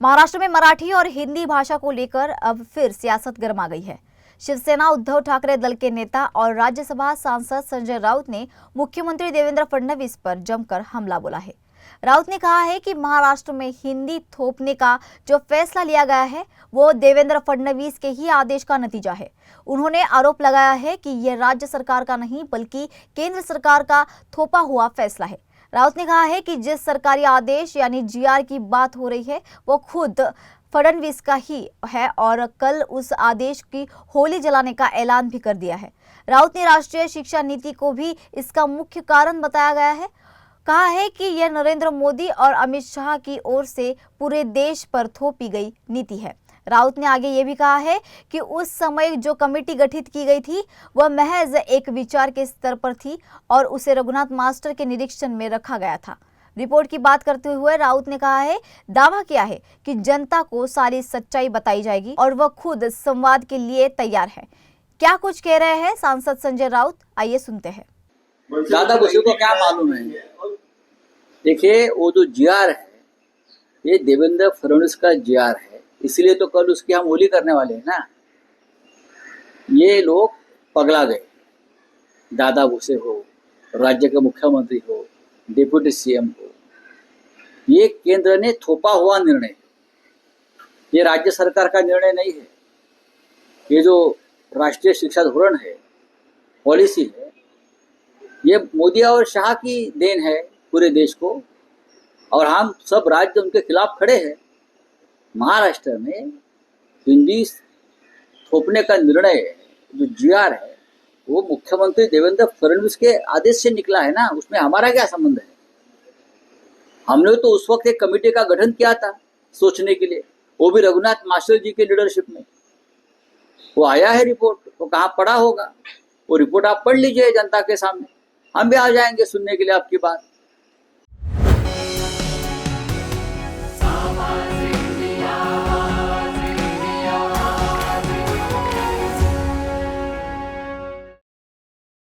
महाराष्ट्र में मराठी और हिंदी भाषा को लेकर अब फिर सियासत गर्मा गई है। शिवसेना उद्धव ठाकरे दल के नेता और राज्यसभा सांसद संजय राउत ने मुख्यमंत्री देवेंद्र फडणवीस पर जमकर हमला बोला है। राउत ने कहा है कि महाराष्ट्र में हिंदी थोपने का जो फैसला लिया गया है वो देवेंद्र फडणवीस के ही आदेश का नतीजा है। उन्होंने आरोप लगाया है कि यह राज्य सरकार का नहीं बल्कि केंद्र सरकार का थोपा हुआ फैसला है। राउत ने कहा है कि जिस सरकारी आदेश यानी जीआर की बात हो रही है वो खुद फडणवीस का ही है और कल उस आदेश की होली जलाने का ऐलान भी कर दिया है। राउत ने राष्ट्रीय शिक्षा नीति को भी इसका मुख्य कारण बताया गया है। कहा है कि यह नरेंद्र मोदी और अमित शाह की ओर से पूरे देश पर थोपी गई नीति है। राउत ने आगे ये भी कहा है कि उस समय जो कमेटी गठित की गई थी वह महज एक विचार के स्तर पर थी और उसे रघुनाथ मास्टर के निरीक्षण में रखा गया था। रिपोर्ट की बात करते हुए राउत ने कहा है, दावा किया है कि जनता को सारी सच्चाई बताई जाएगी और वह खुद संवाद के लिए तैयार है। क्या कुछ कह रहे हैं सांसद संजय राउत, आइए सुनते हैं। दादा बसु को क्या मालूम है? देखिए, वो जो जीआर है ये देवेंद्र फडणवीस का जीआर है, इसलिए तो कल उसकी हम होली करने वाले हैं ना। ये लोग पगला गए, दादा भुसे हो, राज्य के मुख्यमंत्री हो, डिप्टी सीएम हो, ये केंद्र ने थोपा हुआ निर्णय, ये राज्य सरकार का निर्णय नहीं है। ये जो राष्ट्रीय शिक्षा धोरण है, पॉलिसी है, ये मोदी और शाह की देन है पूरे देश को, और हम सब राज्य उनके खिलाफ खड़े हैं। महाराष्ट्र में हिंदी थोपने का निर्णय जो जीआर है वो मुख्यमंत्री देवेंद्र फडणवीस के आदेश से निकला है ना, उसमें हमारा क्या संबंध है? हमने तो उस वक्त एक कमेटी का गठन किया था सोचने के लिए, वो भी रघुनाथ मास्टर जी के लीडरशिप में। वो आया है रिपोर्ट, वो कहाँ पड़ा होगा, वो रिपोर्ट आप पढ़ लीजिए जनता के सामने, हम भी आ जाएंगे सुनने के लिए आपकी बात।